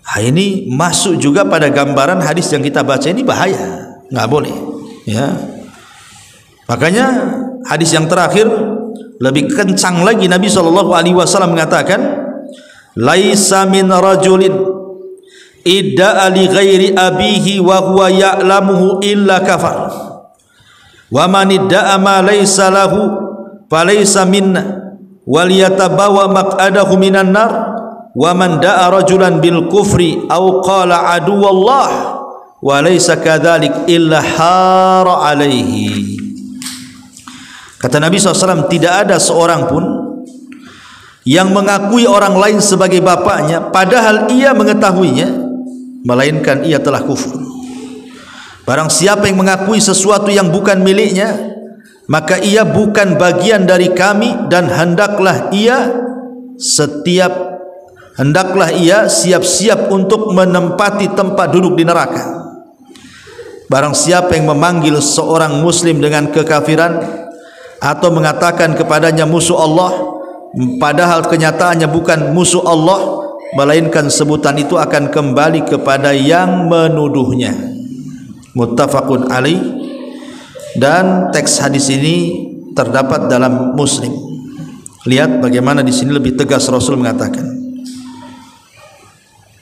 Nah, ini masuk juga pada gambaran hadis yang kita baca ini, bahaya, nggak boleh ya. Makanya hadis yang terakhir lebih kencang lagi, Nabi SAW mengatakan, laisa min rajulin idda'a li ghairi abihi wa huwa ya'lamuhu illa kafar wa man idda'a ma laysa lahu falaysa minna wal yatabawa maq'adahu minan nar wa man da'a rajulan bil kufri aw qala aduwallah wa laysa kadzalik illa hara alaihi. Kata Nabi SAW, tidak ada seorang pun yang mengakui orang lain sebagai bapaknya padahal ia mengetahuinya, melainkan ia telah kufur. Barang siapa yang mengakui sesuatu yang bukan miliknya, maka ia bukan bagian dari kami, dan hendaklah ia siap-siap untuk menempati tempat duduk di neraka. Barang siapa yang memanggil seorang muslim dengan kekafiran atau mengatakan kepadanya musuh Allah, padahal kenyataannya bukan musuh Allah, melainkan sebutan itu akan kembali kepada yang menuduhnya. Muttafaqun alaih. Dan teks hadis ini terdapat dalam Muslim. Lihat bagaimana di sini lebih tegas Rasul mengatakan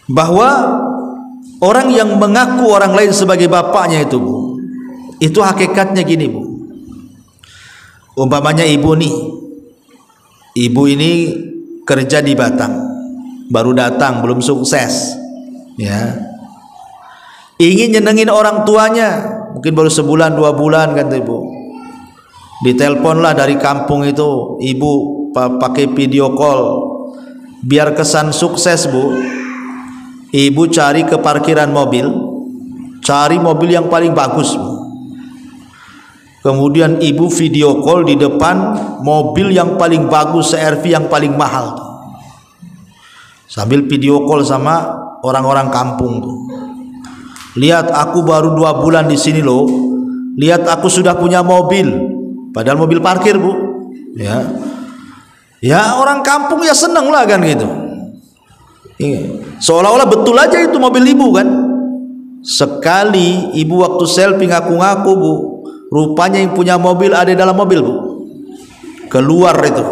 bahwa orang yang mengaku orang lain sebagai bapaknya itu, Bu, itu hakikatnya gini, Bu. Umpamanya ibu nih, ibu ini kerja di Batam, baru datang, belum sukses, ya, ingin nyenengin orang tuanya, mungkin baru sebulan 2 bulan kan ibu, diteleponlah dari kampung itu, ibu pakai video call, biar kesan sukses, Bu. Ibu cari ke parkiran mobil, cari mobil yang paling bagus, Bu. Kemudian ibu video call di depan mobil yang paling bagus, CR-V yang paling mahal tuh. Sambil video call sama orang-orang kampung tuh. Lihat aku baru 2 bulan di sini loh. Lihat aku sudah punya mobil. Padahal mobil parkir, Bu. Ya. Ya orang kampung ya seneng lah kan gitu. Seolah-olah betul aja itu mobil ibu kan. Sekali ibu waktu selfie ngaku-ngaku, Bu, rupanya yang punya mobil ada di dalam mobil, Bu. Keluar itu.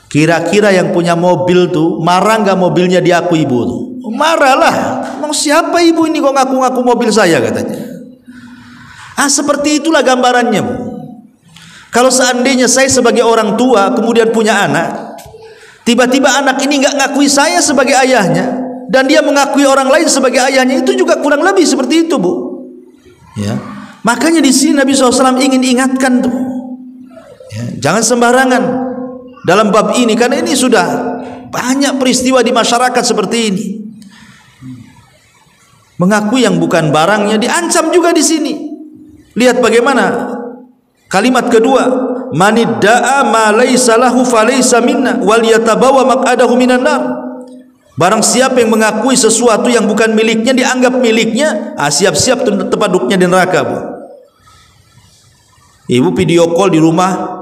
Kira-kira yang punya mobil tuh marah nggak mobilnya diaku ibu tuh? Marah lah. Mau siapa ibu ini kok ngaku-ngaku mobil saya, katanya. Seperti itulah gambarannya, Bu. Kalau seandainya saya sebagai orang tua kemudian punya anak, tiba-tiba anak ini nggak ngakui saya sebagai ayahnya dan dia mengakui orang lain sebagai ayahnya, itu juga kurang lebih seperti itu, Bu. Ya. Makanya di sini Nabi SAW ingin ingatkan tuh, ya, jangan sembarangan dalam bab ini, karena ini sudah banyak peristiwa di masyarakat seperti ini. Mengakui yang bukan barangnya diancam juga di sini. Lihat bagaimana kalimat kedua, manidda'a ma laysa lahu falaysa minna wal yatabawa maq'adahu minan nar. Barang siapa yang mengakui sesuatu yang bukan miliknya dianggap miliknya, siap-siap tempat duduknya di neraka, Bu. Ibu video call di rumah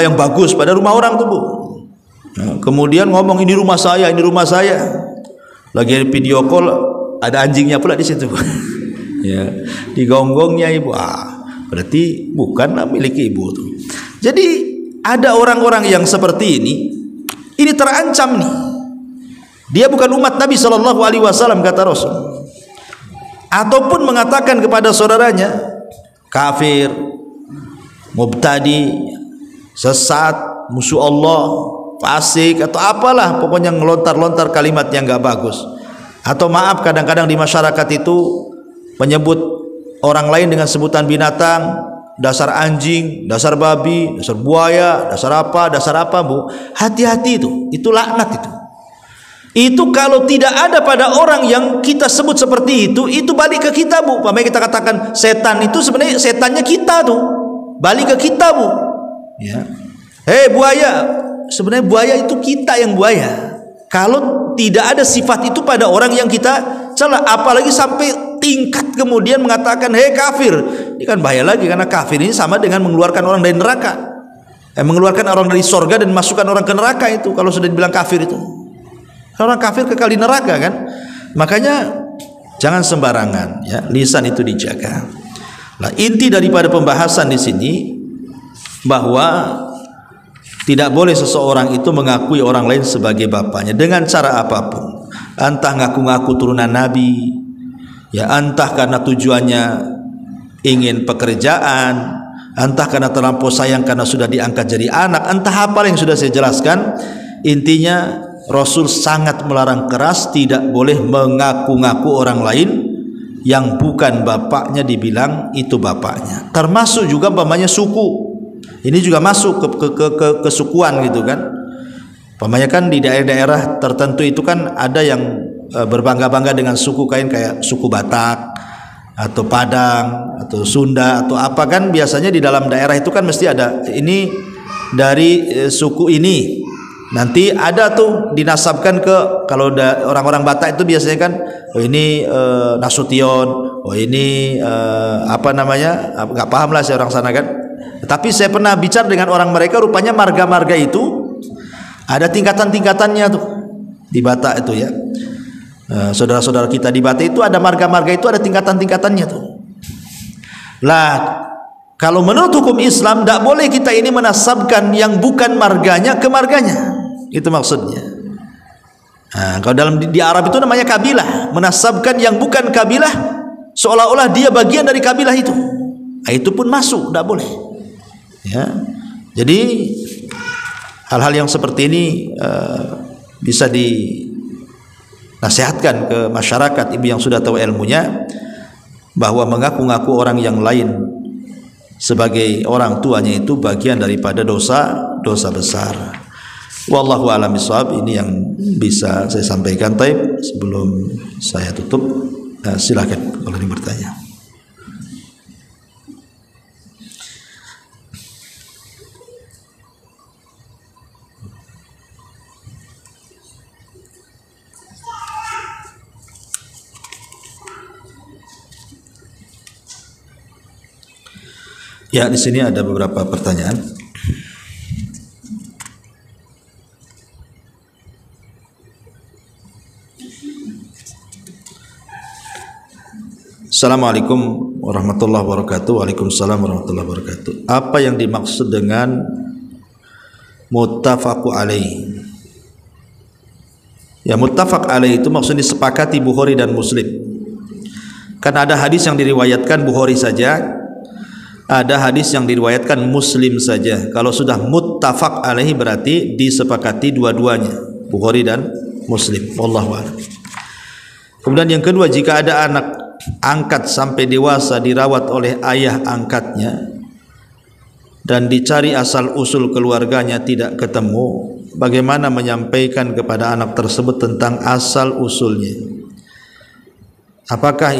yang bagus, pada rumah orang tuh, Bu. Nah, kemudian ngomong ini rumah saya, ini rumah saya. Lagi video call ada anjingnya pula di situ, Bu. Ya, digonggongnya ibu. Berarti bukan milik ibu tuh. Jadi ada orang-orang yang seperti ini terancam nih. Dia bukan umat Nabi Shallallahu Alaihi Wasallam, kata Rasul. Ataupun mengatakan kepada saudaranya kafir, mubtadi, sesat, musuh Allah, fasik, atau apalah, pokoknya ngelontar-lontar kalimat yang gak bagus. Atau maaf, kadang-kadang di masyarakat itu menyebut orang lain dengan sebutan binatang, dasar anjing, dasar babi, dasar buaya, dasar apa, Bu. Hati-hati itu laknat itu. Itu kalau tidak ada pada orang yang kita sebut seperti itu balik ke kita, Bu. Makanya kita katakan setan itu sebenarnya setannya kita tuh. Balik ke kita, Bu. Ya. Buaya. Sebenarnya buaya itu kita yang buaya. Kalau tidak ada sifat itu pada orang yang kita celah, apalagi sampai tingkat kemudian mengatakan kafir. Ini kan bahaya lagi, karena kafir ini sama dengan mengeluarkan orang dari neraka. Mengeluarkan orang dari sorga dan masukkan orang ke neraka itu kalau sudah dibilang kafir itu. Orang kafir kekal di neraka kan. Makanya jangan sembarangan, ya, lisan itu dijaga. Nah, inti daripada pembahasan di sini bahwa tidak boleh seseorang itu mengakui orang lain sebagai bapaknya dengan cara apapun. Entah ngaku-ngaku turunan Nabi, ya entah karena tujuannya ingin pekerjaan, entah karena terlampau sayang karena sudah diangkat jadi anak, entah apa yang sudah saya jelaskan. Intinya Rasul sangat melarang keras, tidak boleh mengaku-ngaku orang lain yang bukan bapaknya dibilang itu bapaknya. Termasuk juga umpamanya suku. Ini juga masuk ke kesukuan gitu kan. Umpamanya kan di daerah-daerah tertentu itu kan ada yang berbangga-bangga dengan suku kayak suku Batak atau Padang atau Sunda atau apa kan, biasanya di dalam daerah itu kan mesti ada ini dari suku ini. Nanti ada tuh dinasabkan ke, kalau orang-orang Batak itu biasanya kan, oh ini Nasution, oh ini apa namanya, nggak paham lah saya orang sana kan. Tapi saya pernah bicara dengan orang mereka, rupanya marga-marga itu ada tingkatan-tingkatannya tuh di Batak itu ya. Saudara-saudara kita di Batak itu ada marga-marga itu ada tingkatan-tingkatannya tuh. Lah, kalau menurut hukum Islam tidak boleh kita ini menasabkan yang bukan marganya ke marganya. Itu maksudnya. Nah, kalau di Arab itu namanya kabilah, menasabkan yang bukan kabilah seolah-olah dia bagian dari kabilah itu. Nah, itu pun masuk, tidak boleh. Ya. Jadi hal-hal yang seperti ini bisa dinasihatkan ke masyarakat, ibu yang sudah tahu ilmunya, bahwa mengaku-ngaku orang yang lain sebagai orang tuanya itu bagian daripada dosa besar. Wallahu a'lam bishawab. Ini yang bisa saya sampaikan. Taib, sebelum saya tutup, silakan kalau ingin bertanya. Ya, di sini ada beberapa pertanyaan. Assalamualaikum warahmatullahi wabarakatuh. Waalaikumsalam warahmatullahi wabarakatuh. Apa yang dimaksud dengan muttafaqu alaih? Ya, muttafaq alaih itu maksudnya disepakati Bukhari dan Muslim. Kan ada hadis yang diriwayatkan Bukhari saja, ada hadis yang diriwayatkan Muslim saja. Kalau sudah muttafaq alaihi berarti disepakati dua-duanya, Bukhari dan Muslim. Wallahu a'lam. Kemudian yang kedua, jika ada anak angkat sampai dewasa dirawat oleh ayah angkatnya dan dicari asal usul keluarganya tidak ketemu, bagaimana menyampaikan kepada anak tersebut tentang asal usulnya? Apakah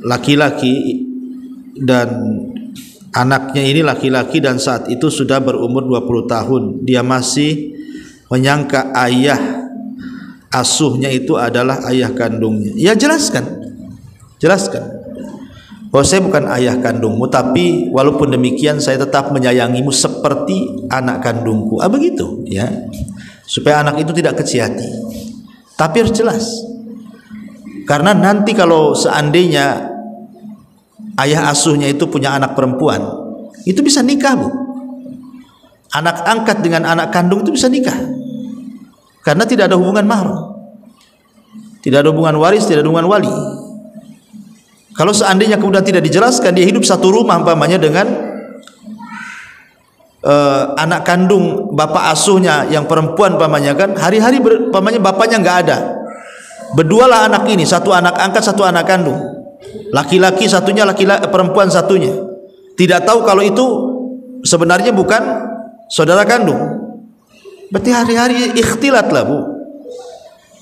laki-laki dan anaknya ini laki-laki dan saat itu sudah berumur 20 tahun, dia masih menyangka ayah asuhnya itu adalah ayah kandungnya? Ya, jelaskan. Oh, saya bukan ayah kandungmu, tapi walaupun demikian saya tetap menyayangimu seperti anak kandungku. Begitu ya, supaya anak itu tidak kecil hati. Tapi harus jelas, karena nanti kalau seandainya ayah asuhnya itu punya anak perempuan, itu bisa nikah, Bu. Anak angkat dengan anak kandung itu bisa nikah, karena tidak ada hubungan mahram, tidak ada hubungan waris, tidak ada hubungan wali. Kalau seandainya kemudian tidak dijelaskan, dia hidup satu rumah umpamanya dengan anak kandung bapak asuhnya yang perempuan umpamanya, kan hari-hari umpamanya bapaknya nggak ada, berdualah anak ini, satu anak angkat, satu anak kandung, laki-laki satunya, perempuan satunya, tidak tahu kalau itu sebenarnya bukan saudara kandung. Berarti hari-hari ikhtilat lah, Bu.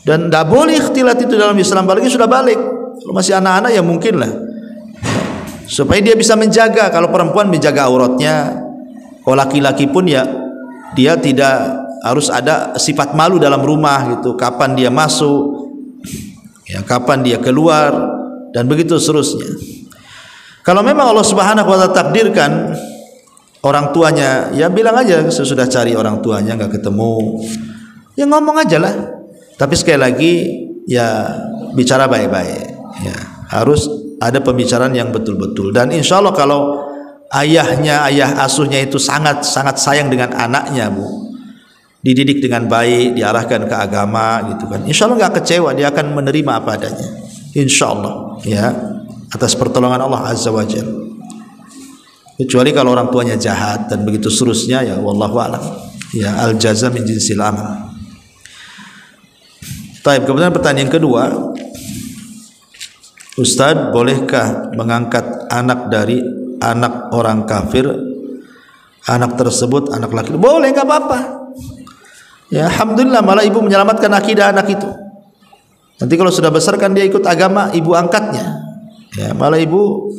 Dan tidak boleh ikhtilat itu dalam Islam, apalagi sudah balik. Kalau masih anak-anak ya mungkin lah, supaya dia bisa menjaga. Kalau perempuan menjaga auratnya, kalau laki-laki pun ya dia tidak harus ada sifat malu dalam rumah gitu, kapan dia masuk ya, kapan dia keluar, dan begitu seterusnya. Kalau memang Allah Subhanahu wa ta'ala takdirkan orang tuanya, ya bilang aja sudah cari orang tuanya nggak ketemu, ya ngomong aja lah. Tapi sekali lagi ya bicara baik-baik. Ya, harus ada pembicaraan yang betul-betul. Dan insya Allah kalau ayah asuhnya itu sangat sayang dengan anaknya, Bu, dididik dengan baik, diarahkan ke agama gitu kan, insya Allah nggak kecewa, dia akan menerima apa adanya, insya Allah, ya, atas pertolongan Allah Azza wa Jalla. Kecuali kalau orang tuanya jahat dan begitu seterusnya, ya wallahu a'lam. Ya, al jaza min jinsil amal. Baik, kemudian pertanyaan kedua, Ustadz, bolehkah mengangkat anak dari anak orang kafir, anak tersebut anak laki? Boleh, nggak apa-apa. Ya, alhamdulillah, malah ibu menyelamatkan akidah anak itu. Nanti kalau sudah besar kan dia ikut agama ibu angkatnya. Ya, malah ibu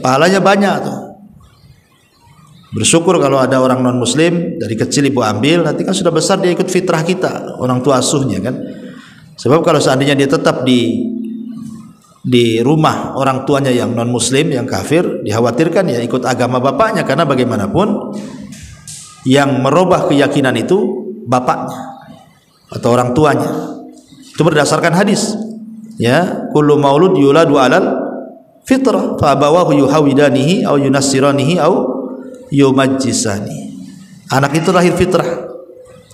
pahalanya banyak tuh. Bersyukur kalau ada orang non muslim dari kecil ibu ambil, nanti kan sudah besar dia ikut fitrah kita, orang tua asuhnya kan. Sebab kalau seandainya dia tetap di rumah orang tuanya yang non muslim, yang kafir, dikhawatirkan ya ikut agama bapaknya, karena bagaimanapun yang merubah keyakinan itu bapaknya atau orang tuanya. Itu berdasarkan hadis, ya, kullu maulud yuladu alal fitrah fa abawahu yuhawidanihi au yunassiranihi au yumajjisani. Anak itu lahir fitrah.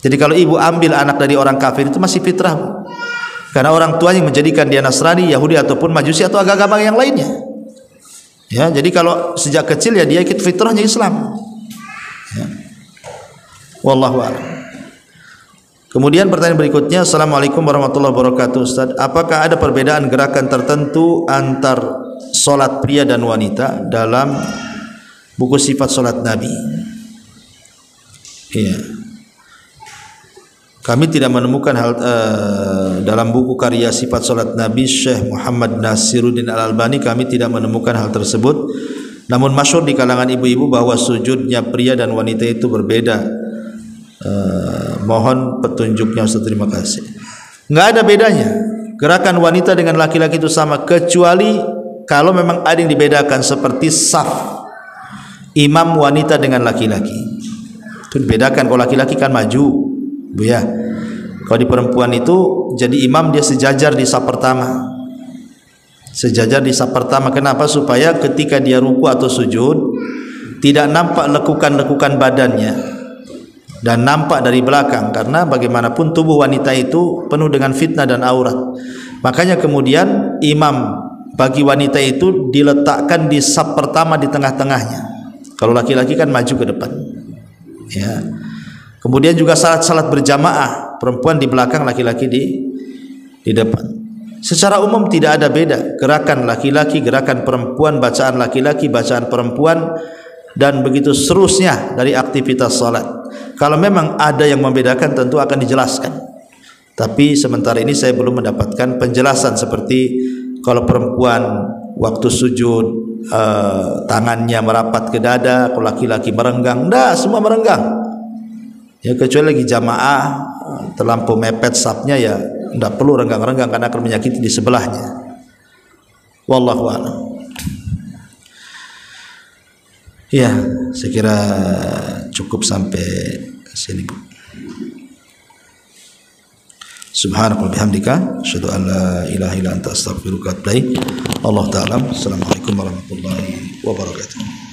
Jadi kalau ibu ambil anak dari orang kafir itu masih fitrah, karena orang tua yang menjadikan dia Nasrani, Yahudi ataupun Majusi atau agama yang lainnya. Ya, jadi kalau sejak kecil ya dia ikut fitrahnya Islam. Ya. Wallahu a'lam. Kemudian pertanyaan berikutnya, Assalamualaikum warahmatullahi wabarakatuh, Ustaz. Apakah ada perbedaan gerakan tertentu antar solat pria dan wanita dalam buku sifat solat Nabi? Iya. Kami tidak menemukan hal dalam buku karya sifat solat Nabi Syekh Muhammad Nasiruddin Al-Albani, kami tidak menemukan hal tersebut. Namun masyhur di kalangan ibu-ibu bahwa sujudnya pria dan wanita itu berbeda. Mohon petunjuknya, Ustaz. Terima kasih. Nggak ada bedanya. Gerakan wanita dengan laki-laki itu sama, kecuali kalau memang ada yang dibedakan, seperti saf imam wanita dengan laki-laki. Itu dibedakan. Kalau laki-laki kan maju, Bu, ya. Kalau di perempuan itu jadi imam, dia sejajar di saf pertama. Sejajar di saf pertama. Kenapa? Supaya ketika dia ruku atau sujud tidak nampak lekukan-lekukan badannya dan nampak dari belakang, karena bagaimanapun tubuh wanita itu penuh dengan fitnah dan aurat. Makanya kemudian imam bagi wanita itu diletakkan di saf pertama di tengah-tengahnya. Kalau laki-laki kan maju ke depan, ya. Kemudian juga salat berjamaah, perempuan di belakang, laki-laki di depan. Secara umum tidak ada beda, gerakan laki-laki, gerakan perempuan, bacaan laki-laki, bacaan perempuan, dan begitu seterusnya dari aktivitas salat. Kalau memang ada yang membedakan, tentu akan dijelaskan. Tapi sementara ini saya belum mendapatkan penjelasan, seperti kalau perempuan waktu sujud tangannya merapat ke dada, kalau laki-laki merenggang. Enggak, semua merenggang. Ya, kecuali lagi jamaah terlampau mepet safnya, ya enggak perlu renggang-renggang karena akan menyakiti di sebelahnya. Wallahu a'lam. Ya, saya kira cukup sampai sini, Bu. Subhanakallahumma bihamdika, asyhadu an la ilaha illa anta astaghfiruka wa atubu ilaik. Allahu ta'ala. Assalamualaikum warahmatullahi wabarakatuh.